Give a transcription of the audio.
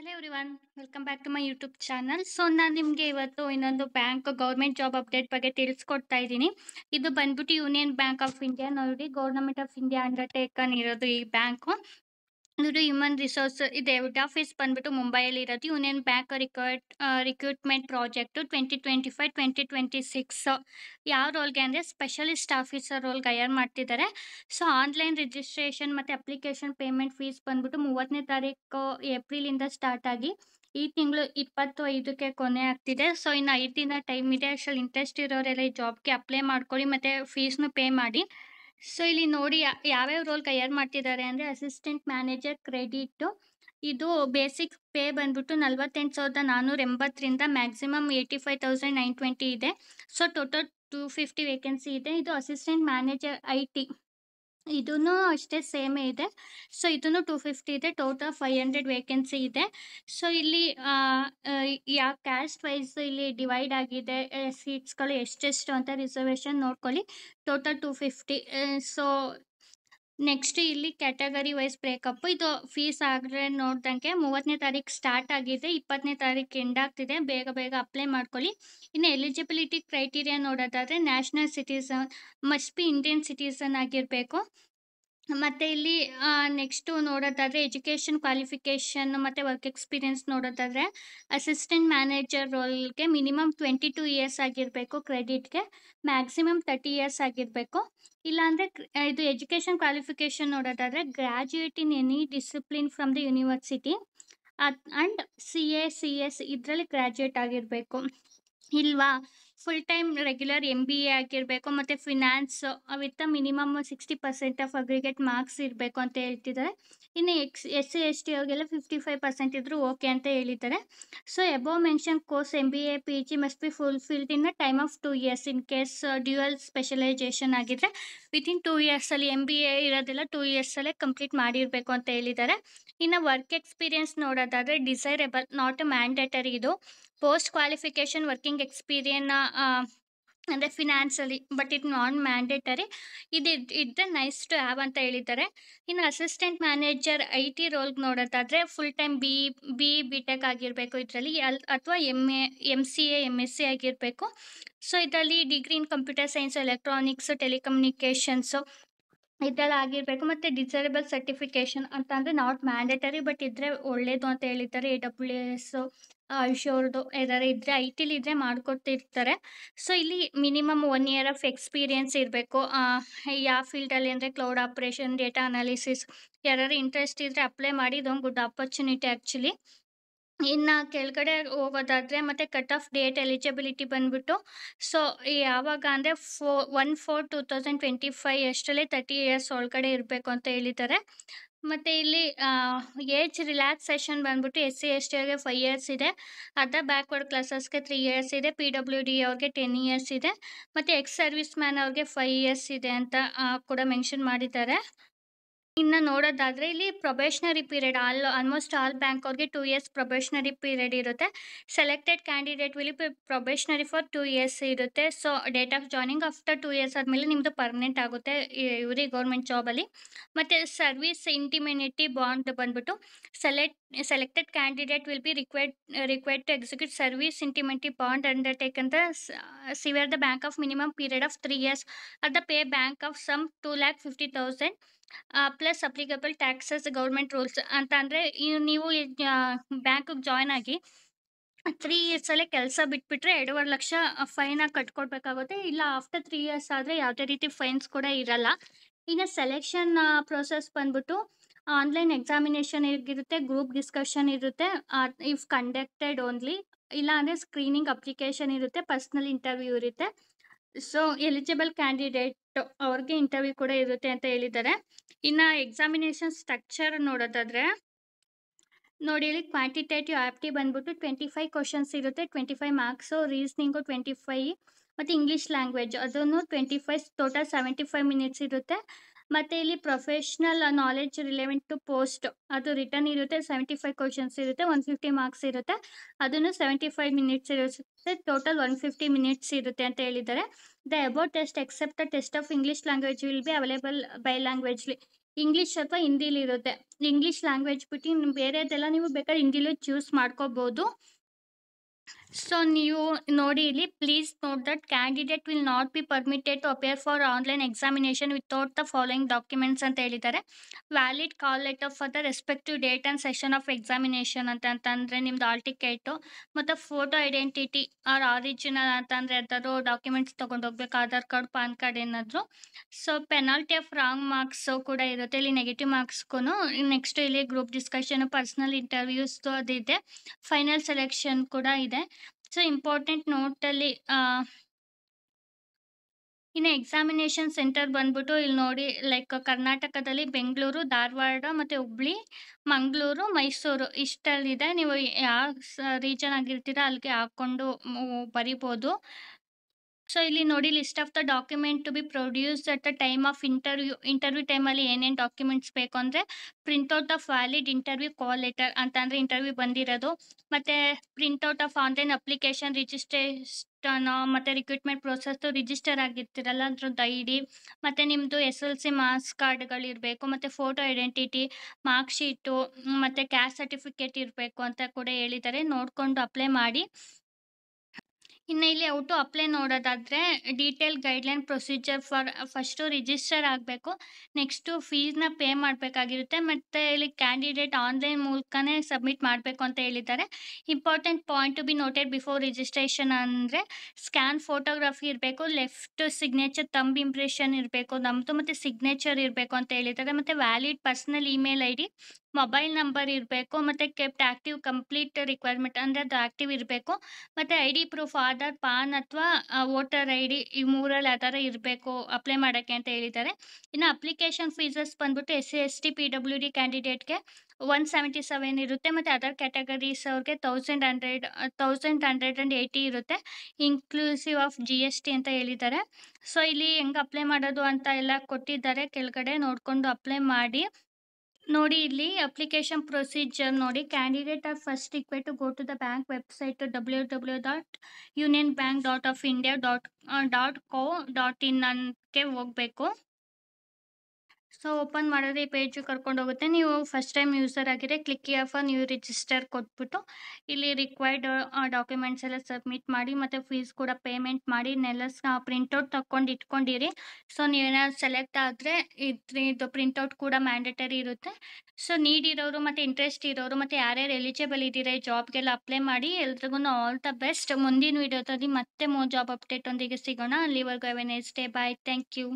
Hello everyone, welcome back to my YouTube channel. So ನಾನು ನಿಮಗೆ ಇವತ್ತು ಇನ್ನೊಂದು ಬ್ಯಾಂಕ್ ಗೌರ್ಮೆಂಟ್ ಜಾಬ್ ಅಪ್ಡೇಟ್ ಬಗ್ಗೆ ತಿಳಿಸ್ಕೊಡ್ತಾ ಇದ್ದೀನಿ. ಇದು ಬಂದ್ಬಿಟ್ಟು ಯೂನಿಯನ್ ಬ್ಯಾಂಕ್ ಆಫ್ ಇಂಡಿಯಾ. ನೋಡಿ, ಗೌರ್ಮೆಂಟ್ ಆಫ್ ಇಂಡಿಯಾ ಅಂಡರ್ಟೇಕನ್ ಇರೋದು ಈ ಬ್ಯಾಂಕು. ಇದು ಹ್ಯೂಮನ್ ರಿಸೋರ್ಸ್ ಇದೆ. ಹೆಡ್ ಆಫೀಸ್ ಬಂದ್ಬಿಟ್ಟು ಮುಂಬೈಯಲ್ಲಿ ಇರೋದು. ಯೂನಿಯನ್ ಬ್ಯಾಂಕ್ ರಿಕ್ರೂಟ್ಮೆಂಟ್ ಪ್ರಾಜೆಕ್ಟ್ 2025-2026 ಯಾವ ರೋಲ್ಗೆ ಅಂದರೆ ಸ್ಪೆಷಲಿಸ್ಟ್ ಆಫೀಸರ್ ರೋಲ್ಗೆ ಹೈಯರ್ ಮಾಡ್ತಿದ್ದಾರೆ. ಸೊ ಆನ್ಲೈನ್ ರಿಜಿಸ್ಟ್ರೇಷನ್ ಮತ್ತು ಅಪ್ಲಿಕೇಶನ್ ಪೇಮೆಂಟ್ ಫೀಸ್ ಬಂದ್ಬಿಟ್ಟು 30ನೇ ತಾರೀಕು ಏಪ್ರಿಲಿಂದ ಸ್ಟಾರ್ಟ್ ಆಗಿ ಈ ತಿಂಗಳು 25ಕ್ಕೆ ಕೊನೆ ಆಗ್ತಿದೆ. ಸೊ ಇನ್ನು 5 ದಿನ ಟೈಮ್ ಇದೆ. ಅಷ್ಟರಲ್ಲಿ ಇಂಟ್ರೆಸ್ಟ್ ಇರೋರೆಲ್ಲ ಈ ಜಾಬ್ಗೆ ಅಪ್ಲೈ ಮಾಡ್ಕೊಳ್ಳಿ ಮತ್ತು ಫೀಸ್ನು ಪೇ ಮಾಡಿ. ಸೊ ಇಲ್ಲಿ ನೋಡಿ ಯಾವ್ಯಾವ ರೋಲ್ ಹೈಯರ್ ಮಾಡ್ತಿದ್ದಾರೆ ಅಂದರೆ ಅಸಿಸ್ಟೆಂಟ್ ಮ್ಯಾನೇಜರ್ ಕ್ರೆಡಿಟ್. ಇದು ಬೇಸಿಕ್ ಪೇ ಬಂದ್ಬಿಟ್ಟು 48,480ರಿಂದ ಮ್ಯಾಕ್ಸಿಮಮ್ 85,920 ಇದೆ. ಸೊ ಟೋಟಲ್ 250 ವೇಕೆನ್ಸಿ ಇದೆ. ಇದು ಅಸಿಸ್ಟೆಂಟ್ ಮ್ಯಾನೇಜರ್ IT, ಇದೂ ಅಷ್ಟೇ ಸೇಮೇ ಇದೆ. ಸೊ ಇದೂ 250 ಇದೆ. ಟೋಟಲ್ 500 ವೇಕೆನ್ಸಿ ಇದೆ. ಸೊ ಇಲ್ಲಿ ಯಾವ ಕ್ಯಾಸ್ಟ್ ವೈಸ್ ಇಲ್ಲಿ ಡಿವೈಡ್ ಆಗಿದೆ, ಸೀಟ್ಸ್ಗಳು ಎಷ್ಟೆಷ್ಟು ಅಂತ ರಿಸರ್ವೇಷನ್ ನೋಡ್ಕೊಳ್ಳಿ. ಟೋಟಲ್ 250. ಸೊ ನೆಕ್ಸ್ಟ್ ಇಲ್ಲಿ ಕ್ಯಾಟಗರಿ ವೈಸ್ ಬ್ರೇಕಪ್. ಇದು ಫೀಸ್ ಆಗಲೇ ನೋಡ್ದಂಗೆ 30ನೇ ತಾರೀಕು ಸ್ಟಾರ್ಟ್ ಆಗಿದೆ, 20ನೇ ತಾರೀಕು ಎಂಡ್ ಆಗ್ತಿದೆ. ಬೇಗ ಬೇಗ ಅಪ್ಲೈ ಮಾಡ್ಕೊಳ್ಳಿ. ಇನ್ನು ಎಲಿಜಿಬಿಲಿಟಿ ಕ್ರೈಟೀರಿಯಾ ನೋಡೋದಾದರೆ national citizen must be Indian citizen ಆಗಿರಬೇಕು. ಮತ್ತು ಇಲ್ಲಿ ನೆಕ್ಸ್ಟು ನೋಡೋದಾದರೆ ಎಜುಕೇಷನ್ ಕ್ವಾಲಿಫಿಕೇಷನ್ ಮತ್ತು ವರ್ಕ್ ಎಕ್ಸ್ಪೀರಿಯನ್ಸ್ ನೋಡೋದಾದರೆ ಅಸಿಸ್ಟೆಂಟ್ ಮ್ಯಾನೇಜರ್ ರೋಲ್ಗೆ ಮಿನಿಮಮ್ 22 ಇಯರ್ಸ್ ಆಗಿರಬೇಕು. ಕ್ರೆಡಿಟ್ಗೆ ಮ್ಯಾಕ್ಸಿಮಮ್ 30 ಇಯರ್ಸ್ ಆಗಿರಬೇಕು. ಇಲ್ಲಾಂದರೆ ಇದು ಎಜುಕೇಷನ್ ಕ್ವಾಲಿಫಿಕೇಷನ್ ನೋಡೋದಾದರೆ graduate in any discipline from the university and CS ಇದರಲ್ಲಿ ಗ್ರ್ಯಾಜುಯೇಟ್ ಆಗಿರಬೇಕು. ಇಲ್ವಾ, ಫುಲ್ ಟೈಮ್ ರೆಗ್ಯುಲರ್ MBA ಆಗಿರಬೇಕು ಮತ್ತು finance with minimum 60% of aggregate marks ಇರಬೇಕು ಅಂತ ಹೇಳ್ತಿದ್ದಾರೆ. ಇನ್ನು SC/ST ಅವ್ರಿಗೆಲ್ಲ 55% ಇದ್ದರೂ ಓಕೆ ಅಂತ ಹೇಳಿದ್ದಾರೆ. So above mention course MBA PG must be fulfilled in a time of 2 years. In case dual specialisation ಆಗಿದ್ರೆ ವಿತಿನ್ 2 ಇಯರ್ಸಲ್ಲಿ MBA ಇರೋದೆಲ್ಲ 2 ಇಯರ್ಸಲ್ಲೇ ಕಂಪ್ಲೀಟ್ ಮಾಡಿರಬೇಕು ಅಂತ ಹೇಳಿದ್ದಾರೆ. ಇನ್ನು ವರ್ಕ್ ಎಕ್ಸ್ಪೀರಿಯನ್ಸ್ ನೋಡೋದಾದರೆ ಡಿಸೈರೇಬಲ್, ನಾಟ್ ಮ್ಯಾಂಡೇಟರಿ. ಇದು ಪೋಸ್ಟ್ ಕ್ವಾಲಿಫಿಕೇಷನ್ ವರ್ಕಿಂಗ್ ಎಕ್ಸ್ಪೀರಿಯನ್ ಅಂದರೆ ಫಿನಾನ್ಸಲ್ಲಿ, ಬಟ್ ಇಟ್ ನಾನ್ ಮ್ಯಾಂಡೇಟರಿ. ಇದ್ರೆ ನೈಸ್ ಟು ಹ್ಯಾವ್ ಅಂತ ಹೇಳಿದ್ದಾರೆ. ಇನ್ನು ಅಸಿಸ್ಟೆಂಟ್ ಮ್ಯಾನೇಜರ್ IT ರೋಲ್ಗೆ ನೋಡೋದಾದರೆ ಫುಲ್ ಟೈಮ್ BTech ಆಗಿರಬೇಕು ಇದರಲ್ಲಿ, ಅಥವಾ MCA MSc ಆಗಿರಬೇಕು. ಸೊ ಇದರಲ್ಲಿ degree in computer science, electronics, telecommunications ಇದೆಲ್ಲ ಆಗಿರಬೇಕು. ಮತ್ತು ಡಿಸೈರೇಬಲ್ ಸರ್ಟಿಫಿಕೇಷನ್ ಅಂತ ಅಂದರೆ ನಾಟ್ ಮ್ಯಾಂಡೇಟರಿ, ಬಟ್ ಇದ್ದರೆ ಒಳ್ಳೆಯದು ಅಂತ ಹೇಳಿದ್ದಾರೆ. AWS ಐಶೋರ್ದು ಏನಾರು ಇದ್ದರೆ IT ಇದ್ದರೆ ಮಾಡಿಕೊಡ್ತಿರ್ತಾರೆ. ಸೊ ಇಲ್ಲಿ ಮಿನಿಮಮ್ 1 ಇಯರ್ ಆಫ್ ಎಕ್ಸ್ಪೀರಿಯೆನ್ಸ್ ಇರಬೇಕು. ಯಾವ ಫೀಲ್ಡಲ್ಲಿ ಅಂದರೆ ಕ್ಲೌಡ್ ಆಪ್ರೇಷನ್, ಡೇಟಾ ಅನಾಲಿಸಿಸ್. ಯಾರು ಇಂಟ್ರೆಸ್ಟ್ ಇದ್ದರೆ ಅಪ್ಲೈ ಮಾಡಿ, ಇದೊಂದು ಗುಡ್ ಆಪರ್ಚುನಿಟಿ ಆ್ಯಕ್ಚುಲಿ. ಇನ್ನು ಕೆಳಗಡೆ ಹೋಗೋದಾದರೆ ಮತ್ತು ಕಟ್ ಆಫ್ ಡೇಟ್ ಎಲಿಜಿಬಿಲಿಟಿ ಬಂದ್ಬಿಟ್ಟು ಸೊ ಯಾವಾಗ ಅಂದರೆ 1/4/2025 ಅಷ್ಟರಲ್ಲಿ 30 ಇಯರ್ಸ್ ಒಳಗಡೆ ಇರಬೇಕು ಅಂತ ಹೇಳಿದ್ದಾರೆ. ಮತ್ತು ಇಲ್ಲಿ ಏಜ್ ರಿಲ್ಯಾಕ್ಸೇಷನ್ ಬಂದ್ಬಿಟ್ಟು SC/ST ಅವ್ರಿಗೆ 5 ಇಯರ್ಸ್ ಇದೆ. ಅದರ್ ಬ್ಯಾಕ್ವರ್ಡ್ ಕ್ಲಾಸಸ್ಗೆ 3 ಇಯರ್ಸ್ ಇದೆ. PWD ಅವ್ರಿಗೆ 10 ಇಯರ್ಸ್ ಇದೆ. ಮತ್ತು ಎಕ್ಸ್ ಸರ್ವಿಸ್ ಮ್ಯಾನ್ ಅವ್ರಿಗೆ 5 ಇಯರ್ಸ್ ಇದೆ ಅಂತ ಕೂಡ ಮೆನ್ಷನ್ ಮಾಡಿದ್ದಾರೆ. ಇನ್ನು ನೋಡೋದಾದರೆ ಇಲ್ಲಿ probationary period almost all bank ಅವ್ರಿಗೆ 2 ಇಯರ್ಸ್ ಪ್ರೊಬೇಷನರಿ ಪೀರಿಯಡ್ ಇರುತ್ತೆ. Selected candidate will be probationary for 2 years ಇರುತ್ತೆ. So date of joining after 2 years ಆದಮೇಲೆ ನಿಮ್ಮದು ಪರ್ಮನೆಂಟ್ ಆಗುತ್ತೆ ಇವ್ರಿಗೆ ಗೌರ್ಮೆಂಟ್ ಜಾಬಲ್ಲಿ. ಮತ್ತು ಸರ್ವಿಸ್ ಇಂಟಿಮ್ಯುನಿಟಿ ಬಾಂಡ್ ಬಂದ್ಬಿಟ್ಟು selected candidate will be required to execute service indemnity bond undertaken the severe the bank of minimum period of 3 years at the pay bank of some 2,50,000 plus applicable taxes government rules ಅಂತ. ಅಂದರೆ ನೀವು ಬ್ಯಾಂಕಿಗೆ join ಆಗಿ 3 ಇಯರ್ಸಲ್ಲೇ ಕೆಲಸ ಬಿಟ್ಬಿಟ್ರೆ 2.5 ಲಕ್ಷ ಫೈನಾಗಿ ಕಟ್ಕೊಡ್ಬೇಕಾಗುತ್ತೆ. ಇಲ್ಲ after 3 years ಆದರೆ ಯಾವುದೇ ರೀತಿ ಫೈನ್ಸ್ ಕೂಡ ಇರಲ್ಲ. ಇನ್ನು ಸೆಲೆಕ್ಷನ್ ಪ್ರೋಸೆಸ್ ಬಂದ್ಬಿಟ್ಟು ಆನ್ಲೈನ್ ಎಕ್ಸಾಮಿನೇಷನ್ ಇರುತ್ತೆ, ಗ್ರೂಪ್ ಡಿಸ್ಕಷನ್ ಇರುತ್ತೆ ಇಫ್ ಕಂಡಕ್ಟೆಡ್ ಓನ್ಲಿ. ಇಲ್ಲ ಅಂದರೆ ಸ್ಕ್ರೀನಿಂಗ್ ಅಪ್ಲಿಕೇಶನ್ ಇರುತ್ತೆ, ಪರ್ಸ್ನಲ್ ಇಂಟರ್ವ್ಯೂ ಇರುತ್ತೆ. ಸೊ ಎಲಿಜಿಬಲ್ ಕ್ಯಾಂಡಿಡೇಟ್ ಅವ್ರಿಗೆ ಇಂಟರ್ವ್ಯೂ ಕೂಡ ಇರುತ್ತೆ ಅಂತ ಹೇಳಿದ್ದಾರೆ. ಇನ್ನು ಎಕ್ಸಾಮಿನೇಷನ್ ಸ್ಟ್ರಕ್ಚರ್ ನೋಡೋದಾದರೆ ನೋಡಿ, ಇಲ್ಲಿ ಕ್ವಾಂಟಿಟೇಟಿವ್ ಆಪ್ಟಿ ಬಂದ್ಬಿಟ್ಟು 25 ಕ್ವಶನ್ಸ್ ಇರುತ್ತೆ, 25 ಮಾರ್ಕ್ಸು. ರೀಸ್ನಿಂಗು 25 ಮತ್ತು ಇಂಗ್ಲೀಷ್ ಲ್ಯಾಂಗ್ವೇಜ್ ಅದನ್ನು 25, ಟೋಟಲ್ 75 ಮಿನಿಟ್ಸ್ ಇರುತ್ತೆ. ಮತ್ತು ಇಲ್ಲಿ professional knowledge relevant to post ಅದು ರಿಟರ್ನ್ ಇರುತ್ತೆ, 75 ಕ್ವಶನ್ಸ್ ಇರುತ್ತೆ, 150 ಮಾರ್ಕ್ಸ್ ಇರುತ್ತೆ, ಅದನ್ನು 75 ಮಿನಿಟ್ಸ್ ಇರುತ್ತೆ. ಟೋಟಲ್ 150 ಮಿನಿಟ್ಸ್ ಇರುತ್ತೆ ಅಂತ ಹೇಳಿದ್ದಾರೆ. The about test except the test of English language will be available by ಲ್ಯಾಂಗ್ವೇಜ್ಲಿ. ಇಂಗ್ಲೀಷ್ ಅಥವಾ ಹಿಂದಿಲಿರುತ್ತೆ. ಇಂಗ್ಲೀಷ್ ಲ್ಯಾಂಗ್ವೇಜ್ ಬಿಟ್ಟು ಇನ್ನು ಬೇರೆದೆಲ್ಲ ನೀವು ಬೇಕಾದ್ರೆ ಹಿಂದಿಲೂ ಚೂಸ್ ಮಾಡ್ಕೋಬೋದು. ಸೊ ನೀವು ನೋಡಿ ಇಲ್ಲಿ, please note that candidate will not be permitted to appear for online examination without the following documents ಅಂತ ಹೇಳಿದ್ದಾರೆ. Valid call letter for the respective date and session of examination ಅಂತಂದರೆ ನಿಮ್ದು ಆಲ್ ಟಿಕೆಟು ಮತ್ತು photo identity or original ಅಂತಂದರೆ ಯಾವ್ದಾದ್ರು documents ತೊಗೊಂಡು ಹೋಗ್ಬೇಕು, Aadhaar card, PAN card ಏನಾದರೂ. So penalty of wrong marks ಕೂಡ ಇರುತ್ತೆ ಇಲ್ಲಿ, ನೆಗೆಟಿವ್ ಮಾರ್ಕ್ಸ್ಗೂ. ನೆಕ್ಸ್ಟ್ ಇಲ್ಲಿ ಗ್ರೂಪ್ ಡಿಸ್ಕಷನ್, ಪರ್ಸನಲ್ ಇಂಟರ್ವ್ಯೂಸ್ ಅದಿದೆ, ಫೈನಲ್ ಸೆಲೆಕ್ಷನ್ ಕೂಡ ಇದೆ. ಸೊ ಇಂಪಾರ್ಟೆಂಟ್ ನೋಟಲ್ಲಿ ಇನ್ನು ಎಕ್ಸಾಮಿನೇಷನ್ ಸೆಂಟರ್ ಬಂದ್ಬಿಟ್ಟು ಇಲ್ಲಿ ನೋಡಿ, ಲೈಕ್ ಕರ್ನಾಟಕದಲ್ಲಿ ಬೆಂಗಳೂರು, ಧಾರವಾಡ ಮತ್ತು ಹುಬ್ಳಿ, ಮಂಗಳೂರು, ಮೈಸೂರು ಇಷ್ಟಲ್ಲಿದೆ. ನೀವು ಯಾವ ರೀಜನ್ ಆಗಿರ್ತೀರಾ ಅಲ್ಲಿಗೆ ಹಾಕ್ಕೊಂಡು ಬರಿಬೋದು. ಸೊ ಇಲ್ಲಿ ನೋಡಿ, list of the document to be produced at the time of interview ಟೈಮಲ್ಲಿ ಏನೇನು ಡಾಕ್ಯುಮೆಂಟ್ಸ್ ಬೇಕು ಅಂದರೆ, printout of valid interview call letter ಅಂತಂದರೆ ಇಂಟರ್ವ್ಯೂ ಬಂದಿರೋದು, ಮತ್ತು printout of online application registration ಮತ್ತು ರಿಕ್ರೂಟ್ಮೆಂಟ್ ಪ್ರೊಸೆಸ್ಸು, ರಿಜಿಸ್ಟರ್ ಆಗಿರ್ತೀರಲ್ಲ ಅದ್ರದ್ದು ID, ಮತ್ತು ನಿಮ್ಮದು SLC ಮಾರ್ಕ್ಸ್ ಕಾರ್ಡ್ಗಳಿರಬೇಕು, ಮತ್ತು ಫೋಟೋ ಐಡೆಂಟಿಟಿ, ಮಾರ್ಕ್ ಶೀಟು ಮತ್ತು ಕ್ಯಾಸ್ಟ್ ಸರ್ಟಿಫಿಕೇಟ್ ಇರಬೇಕು ಅಂತ ಕೂಡ ಹೇಳಿದ್ದಾರೆ. ನೋಡಿಕೊಂಡು ಅಪ್ಲೈ ಮಾಡಿ. ಇನ್ನು ಇಲ್ಲಿ ಔ ಟು ಅಪ್ಲೈ ನೋಡೋದಾದರೆ, detail guideline procedure for first register ಆಗಬೇಕು, ನೆಕ್ಸ್ಟು ಫೀಸ್ನ ಪೇ ಮಾಡಬೇಕಾಗಿರುತ್ತೆ, ಮತ್ತು ಇಲ್ಲಿ ಕ್ಯಾಂಡಿಡೇಟ್ ಆನ್ಲೈನ್ ಮೂಲಕನೇ ಸಬ್ಮಿಟ್ ಮಾಡಬೇಕು ಅಂತ ಹೇಳಿದ್ದಾರೆ. Important point to be noted before registration ಅಂದರೆ, ಸ್ಕ್ಯಾನ್ ಫೋಟೋಗ್ರಫಿ ಇರಬೇಕು, ಲೆಫ್ಟ್ ಸಿಗ್ನೇಚರ್ ತಂಬ್ ಇಂಪ್ರೆಷನ್ ಇರಬೇಕು ನಮ್ಮದು, ಮತ್ತು ಸಿಗ್ನೇಚರ್ ಇರಬೇಕು ಅಂತ ಹೇಳಿದ್ದಾರೆ, ಮತ್ತು valid personal email ID, mobile number ಇರಬೇಕು, ಮತ್ತು ಕೆಪ್ಟ್ ಆ್ಯಕ್ಟಿವ್ ಕಂಪ್ಲೀಟ್ ರಿಕ್ವೈರ್ಮೆಂಟ್ ಅಂದರೆ ಅದು ಆ್ಯಕ್ಟಿವ್ ಇರಬೇಕು, ಮತ್ತು ID ಪ್ರೂಫ್ ಆಧಾರ್, ಪಾನ್ ಅಥವಾ ವೋಟರ್ ID ಈ ಮೂರಲ್ಲಿ ಯಾವ್ದಾರ ಇರಬೇಕು ಅಪ್ಲೈ ಮಾಡೋಕ್ಕೆ ಅಂತ ಹೇಳಿದ್ದಾರೆ. ಇನ್ನು ಅಪ್ಲಿಕೇಶನ್ ಫೀಸಸ್ ಬಂದ್ಬಿಟ್ಟು SC ST PWD ಕ್ಯಾಂಡಿಡೇಟ್ಗೆ 177 ಇರುತ್ತೆ, ಮತ್ತು ಅದರ್ ಕ್ಯಾಟಗರೀಸ್ ಅವ್ರಿಗೆ 1180 ಇರುತ್ತೆ, ಇನ್ಕ್ಲೂಸಿವ್ ಆಫ್ GST ಅಂತ ಹೇಳಿದ್ದಾರೆ. ಸೊ ಇಲ್ಲಿ ಹೆಂಗೆ ಅಪ್ಲೈ ಮಾಡೋದು ಅಂತ ಎಲ್ಲ ಕೊಟ್ಟಿದ್ದಾರೆ, ಕೆಳಗಡೆ ನೋಡಿಕೊಂಡು ಅಪ್ಲೈ ಮಾಡಿ. ನೋಡಿ ಇಲ್ಲಿ ಅಪ್ಲಿಕೇಶನ್ ಪ್ರೊಸೀಜರ್ ನೋಡಿ, candidate are first required to go to the bank website www.unionbank.of.india.co.in ಅನ್ನಕ್ಕೆ ಹೋಗಬೇಕು. ಸೊ ಓಪನ್ ಮಾಡಿದ್ರೆ ಈ ಪೇಜ್ ಕರ್ಕೊಂಡು ಹೋಗುತ್ತೆ. ನೀವು ಫಸ್ಟ್ ಟೈಮ್ ಯೂಸರ್ ಆಗಿದ್ರೆ click here for new register ಕೊಟ್ಬಿಟ್ಟು ಇಲ್ಲಿ ರಿಕ್ವೈರ್ಡ್ ಡಾಕ್ಯುಮೆಂಟ್ಸ್ ಎಲ್ಲ ಸಬ್ಮಿಟ್ ಮಾಡಿ, ಮತ್ತು ಫೀಸ್ ಕೂಡ ಪೇಮೆಂಟ್ ಮಾಡಿ, ನೆಲ್ಲ ಪ್ರಿಂಟೌಟ್ ತಗೊಂಡು ಇಟ್ಕೊಂಡಿರಿ. ಸೊ ನೀವೇನಾದ್ರು ಸೆಲೆಕ್ಟ್ ಆದರೆ ಇದು ಪ್ರಿಂಟೌಟ್ ಕೂಡ ಮ್ಯಾಂಡೇಟರಿ ಇರುತ್ತೆ. ಸೊ ನೀಡಿರೋರು ಮತ್ತು ಇಂಟ್ರೆಸ್ಟ್ ಇರೋರು ಮತ್ತು ಯಾರ್ಯಾರು ಎಲಿಜಿಬಲ್ ಇದ್ದೀರಾ ಈ ಜಾಬ್ಗೆಲ್ಲ ಅಪ್ಲೈ ಮಾಡಿ. ಎಲ್ರಿಗೂ ಆಲ್ ದ ಬೆಸ್ಟ್. ಮುಂದಿನ ವೀಡಿಯೋದಲ್ಲಿ ಮತ್ತೆ ಜಾಬ್ ಅಪ್ಡೇಟ್ ಒಂದಿಗೆ ಸಿಗೋಣ. ಅಲ್ಲಿವರೆಗೂ have a nice day. Bye. Thank you.